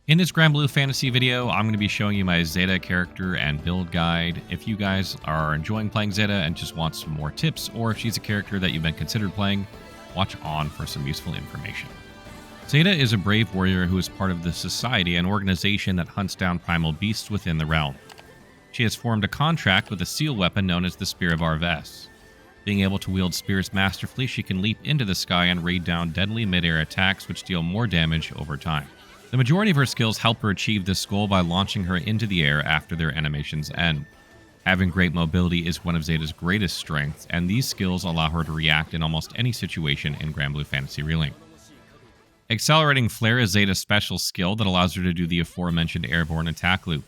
In this Granblue Fantasy video, I'm going to be showing you my Zeta character and build guide. If you guys are enjoying playing Zeta and just want some more tips, or if she's a character that you've been considered playing, watch on for some useful information. Zeta is a brave warrior who is part of the Society, an organization that hunts down primal beasts within the realm. She has formed a contract with a seal weapon known as the Spear of Arves. Being able to wield spears masterfully, she can leap into the sky and raid down deadly mid-air attacks which deal more damage over time. The majority of her skills help her achieve this goal by launching her into the air after their animations end. Having great mobility is one of Zeta's greatest strengths, and these skills allow her to react in almost any situation in Granblue Fantasy Relink. Accelerating Flare is Zeta's special skill that allows her to do the aforementioned airborne attack loop.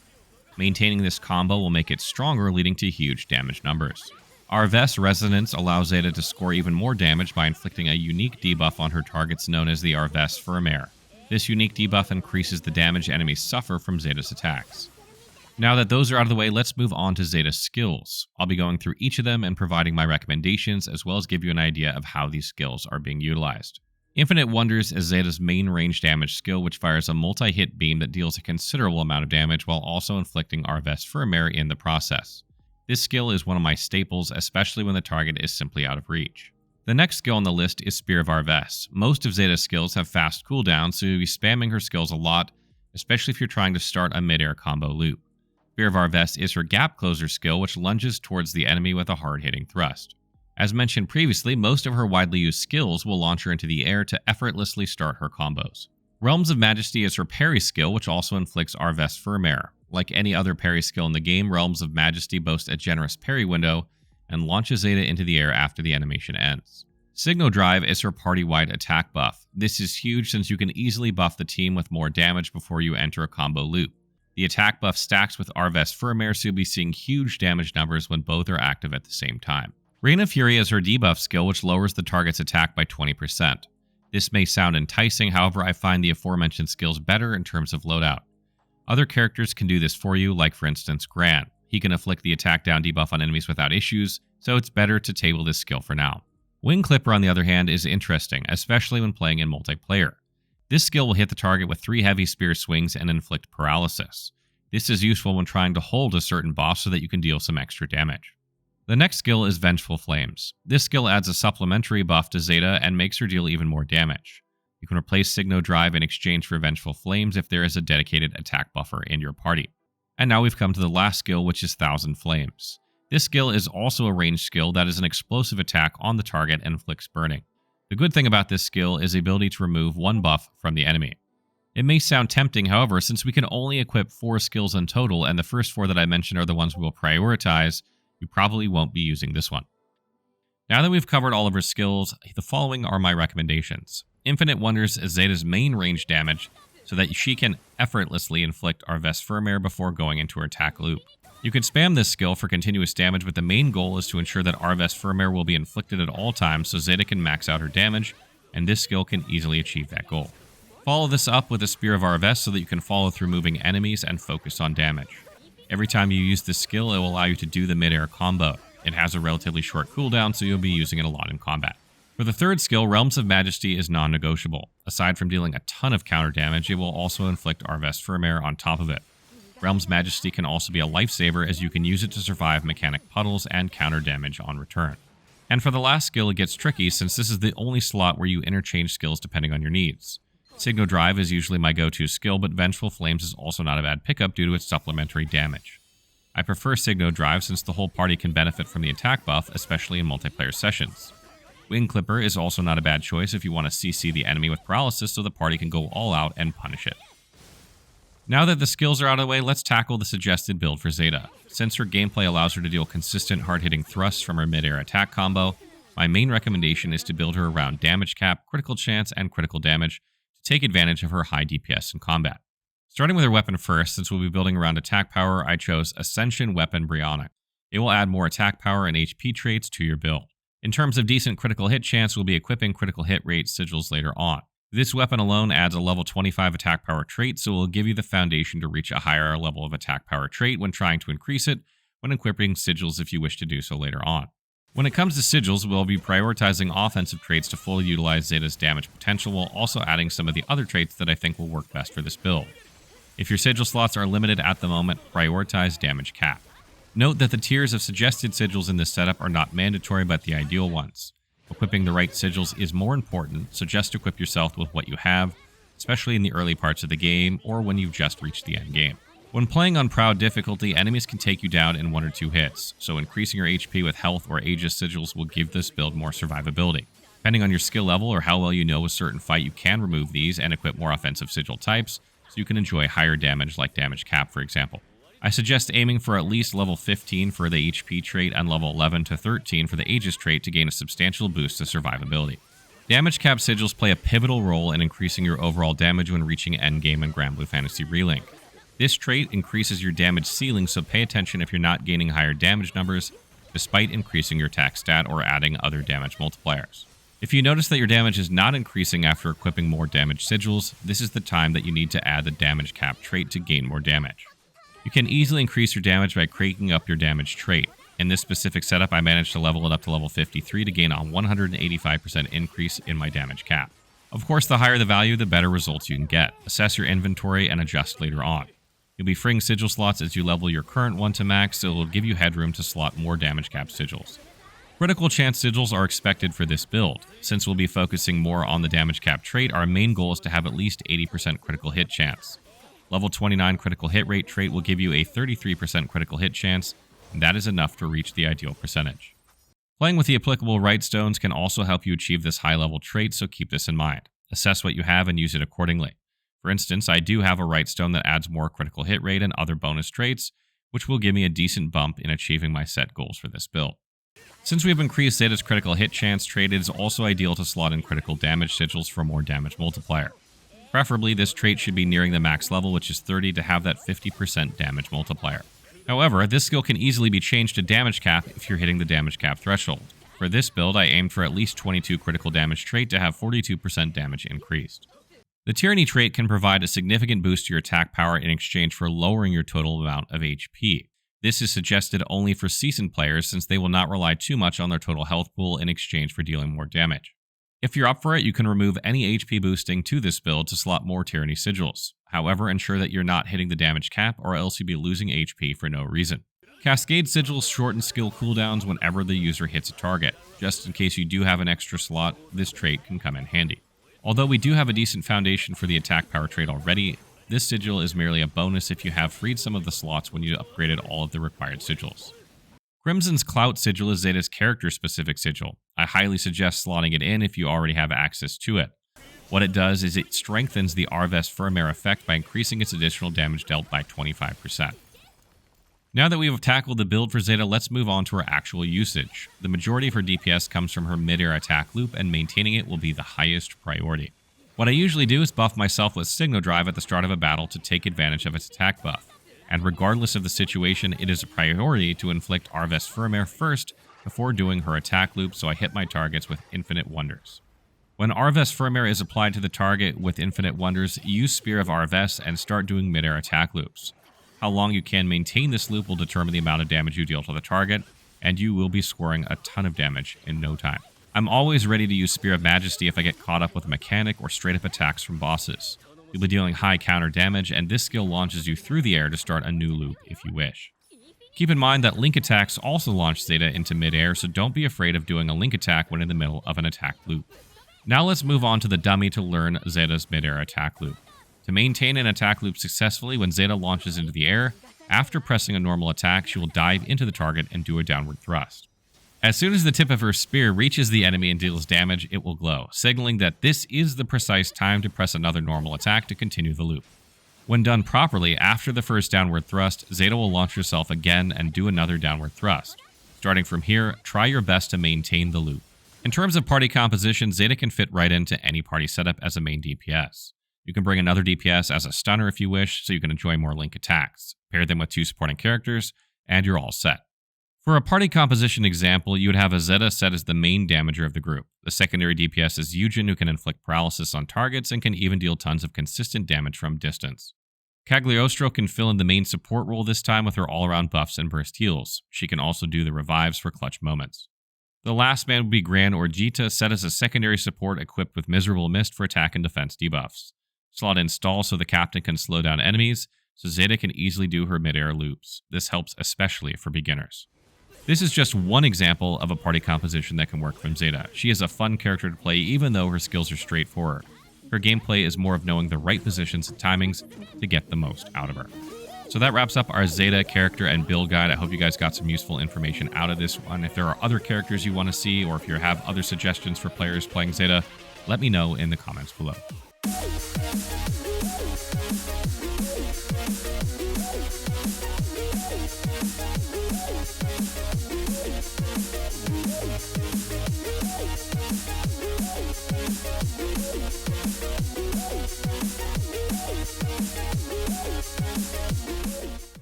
Maintaining this combo will make it stronger, leading to huge damage numbers. Arves Resonance allows Zeta to score even more damage by inflicting a unique debuff on her targets known as the Arves Firmware. This unique debuff increases the damage enemies suffer from Zeta's attacks. Now that those are out of the way, let's move on to Zeta Skills. I'll be going through each of them and providing my recommendations, as well as give you an idea of how these skills are being utilized. Infinite Wonders is Zeta's main range damage skill, which fires a multi-hit beam that deals a considerable amount of damage while also inflicting Arves Firmware in the process. This skill is one of my staples, especially when the target is simply out of reach. The next skill on the list is Spear of Arves. Most of Zeta's skills have fast cooldowns, so you'll be spamming her skills a lot, especially if you're trying to start a mid-air combo loop. Spear of Arves is her gap closer skill, which lunges towards the enemy with a hard-hitting thrust. As mentioned previously, most of her widely used skills will launch her into the air to effortlessly start her combos. Realms of Majesty is her parry skill, which also inflicts Arves Firmware. Like any other parry skill in the game, Realms of Majesty boasts a generous parry window and launches Zeta into the air after the animation ends. Signal Drive is her party-wide attack buff. This is huge since you can easily buff the team with more damage before you enter a combo loop. The attack buff stacks with Arves Firmware, so you'll be seeing huge damage numbers when both are active at the same time. Reign of Fury is her debuff skill, which lowers the target's attack by 20%. This may sound enticing, however I find the aforementioned skills better in terms of loadout. Other characters can do this for you, like for instance Gran. He can inflict the attack down debuff on enemies without issues, so it's better to table this skill for now. Wing Clipper, on the other hand, is interesting, especially when playing in multiplayer. This skill will hit the target with 3 heavy spear swings and inflict paralysis. This is useful when trying to hold a certain boss so that you can deal some extra damage. The next skill is Vengeful Flames. This skill adds a supplementary buff to Zeta and makes her deal even more damage. You can replace Signal Drive in exchange for Vengeful Flames if there is a dedicated attack buffer in your party. And now we've come to the last skill, which is Thousand Flames. This skill is also a ranged skill that is an explosive attack on the target and inflicts burning. The good thing about this skill is the ability to remove 1 buff from the enemy. It may sound tempting, however, since we can only equip 4 skills in total, and the first 4 that I mentioned are the ones we will prioritize, you probably won't be using this one. Now that we've covered all of her skills, the following are my recommendations. Infinite Wonders is Zeta's main range damage, so that she can effortlessly inflict Arves Firmware before going into her attack loop. You can spam this skill for continuous damage, but the main goal is to ensure that Arves Firmware will be inflicted at all times so Zeta can max out her damage, and this skill can easily achieve that goal. Follow this up with a Spear of Arves so that you can follow through moving enemies and focus on damage. Every time you use this skill, it will allow you to do the mid-air combo. It has a relatively short cooldown, so you'll be using it a lot in combat. For the third skill, Realms of Majesty is non-negotiable. Aside from dealing a ton of counter damage, it will also inflict Arves Firmware on top of it. Realms Majesty can also be a lifesaver, as you can use it to survive mechanic puddles and counter damage on return. And for the last skill, it gets tricky since this is the only slot where you interchange skills depending on your needs. Signal Drive is usually my go-to skill, but Vengeful Flames is also not a bad pickup due to its supplementary damage. I prefer Signal Drive since the whole party can benefit from the attack buff, especially in multiplayer sessions. Wing Clipper is also not a bad choice if you want to CC the enemy with paralysis so the party can go all out and punish it. Now that the skills are out of the way, let's tackle the suggested build for Zeta. Since her gameplay allows her to deal consistent hard-hitting thrusts from her mid-air attack combo, my main recommendation is to build her around damage cap, critical chance, and critical damage to take advantage of her high DPS in combat. Starting with her weapon first, since we'll be building around attack power, I chose Ascension Weapon Bryonic. It will add more attack power and HP traits to your build. In terms of decent critical hit chance, we'll be equipping critical hit rate sigils later on. This weapon alone adds a level 25 attack power trait, so it will give you the foundation to reach a higher level of attack power trait when trying to increase it when equipping sigils if you wish to do so later on. When it comes to sigils, we'll be prioritizing offensive traits to fully utilize Zeta's damage potential while also adding some of the other traits that I think will work best for this build. If your sigil slots are limited at the moment, prioritize damage cap. Note that the tiers of suggested sigils in this setup are not mandatory but the ideal ones. Equipping the right sigils is more important, so just equip yourself with what you have, especially in the early parts of the game or when you've just reached the end game. When playing on Proud difficulty, enemies can take you down in 1 or 2 hits, so increasing your HP with health or Aegis sigils will give this build more survivability. Depending on your skill level or how well you know a certain fight, you can remove these and equip more offensive sigil types, so you can enjoy higher damage like damage cap, for example. I suggest aiming for at least level 15 for the HP trait and level 11 to 13 for the Aegis trait to gain a substantial boost to survivability. Damage cap sigils play a pivotal role in increasing your overall damage when reaching endgame in Granblue Fantasy Relink. This trait increases your damage ceiling, so pay attention if you're not gaining higher damage numbers, despite increasing your attack stat or adding other damage multipliers. If you notice that your damage is not increasing after equipping more damage sigils, this is the time that you need to add the damage cap trait to gain more damage. You can easily increase your damage by cranking up your damage trait. In this specific setup, I managed to level it up to level 53 to gain a 185% increase in my damage cap. Of course, the higher the value, the better results you can get. Assess your inventory and adjust later on. You'll be freeing sigil slots as you level your current one to max, so it will give you headroom to slot more damage cap sigils. Critical chance sigils are expected for this build. Since we'll be focusing more on the damage cap trait, our main goal is to have at least 80% critical hit chance. Level 29 critical hit rate trait will give you a 33% critical hit chance, and that is enough to reach the ideal percentage. Playing with the applicable right stones can also help you achieve this high level trait, so keep this in mind. Assess what you have and use it accordingly. For instance, I do have a right stone that adds more critical hit rate and other bonus traits, which will give me a decent bump in achieving my set goals for this build. Since we've increased Zeta's critical hit chance trait, it is also ideal to slot in critical damage sigils for more damage multiplier. Preferably, this trait should be nearing the max level, which is 30, to have that 50% damage multiplier. However, this skill can easily be changed to damage cap if you're hitting the damage cap threshold. For this build, I aimed for at least 22 critical damage trait to have 42% damage increased. The Tyranny trait can provide a significant boost to your attack power in exchange for lowering your total amount of HP. This is suggested only for seasoned players since they will not rely too much on their total health pool in exchange for dealing more damage. If you're up for it, you can remove any HP boosting to this build to slot more Tyranny sigils. However, ensure that you're not hitting the damage cap or else you'll be losing HP for no reason. Cascade sigils shorten skill cooldowns whenever the user hits a target. Just in case you do have an extra slot, this trait can come in handy. Although we do have a decent foundation for the attack power trait already, this sigil is merely a bonus if you have freed some of the slots when you upgraded all of the required sigils. Crimson's Clout sigil is Zeta's character-specific sigil. I highly suggest slotting it in if you already have access to it. What it does is it strengthens the Arvest Firmware effect by increasing its additional damage dealt by 25%. Now that we have tackled the build for Zeta, let's move on to her actual usage. The majority of her DPS comes from her mid-air attack loop, and maintaining it will be the highest priority. What I usually do is buff myself with Signal Drive at the start of a battle to take advantage of its attack buff. And regardless of the situation, it is a priority to inflict Arvest Firmware first before doing her attack loop, so I hit my targets with Infinite Wonders. When Arvest Firmware is applied to the target with Infinite Wonders, use Spear of Arvest and start doing mid-air attack loops. How long you can maintain this loop will determine the amount of damage you deal to the target, and you will be scoring a ton of damage in no time. I'm always ready to use Spear of Majesty if I get caught up with a mechanic or straight-up attacks from bosses. You'll be dealing high counter damage, and this skill launches you through the air to start a new loop if you wish. Keep in mind that link attacks also launch Zeta into mid-air, so don't be afraid of doing a link attack when in the middle of an attack loop. Now let's move on to the dummy to learn Zeta's mid-air attack loop. To maintain an attack loop successfully, when Zeta launches into the air, after pressing a normal attack, she will dive into the target and do a downward thrust. As soon as the tip of her spear reaches the enemy and deals damage, it will glow, signaling that this is the precise time to press another normal attack to continue the loop. When done properly, after the first downward thrust, Zeta will launch herself again and do another downward thrust. Starting from here, try your best to maintain the loop. In terms of party composition, Zeta can fit right into any party setup as a main DPS. You can bring another DPS as a stunner if you wish, so you can enjoy more link attacks. Pair them with 2 supporting characters, and you're all set. For a party composition example, you would have a Zeta set as the main damager of the group. The secondary DPS is Eugen, who can inflict paralysis on targets and can even deal tons of consistent damage from distance. Cagliostro can fill in the main support role this time with her all-around buffs and burst heals. She can also do the revives for clutch moments. The last man would be Gran or Zeta, set as a secondary support equipped with Miserable Mist for attack and defense debuffs. Slot in stall so the captain can slow down enemies, so Zeta can easily do her mid-air loops. This helps especially for beginners. This is just one example of a party composition that can work from Zeta. She is a fun character to play even though her skills are straightforward. Her gameplay is more of knowing the right positions and timings to get the most out of her. So that wraps up our Zeta character and build guide. I hope you guys got some useful information out of this one. If there are other characters you want to see, or if you have other suggestions for players playing Zeta, let me know in the comments below.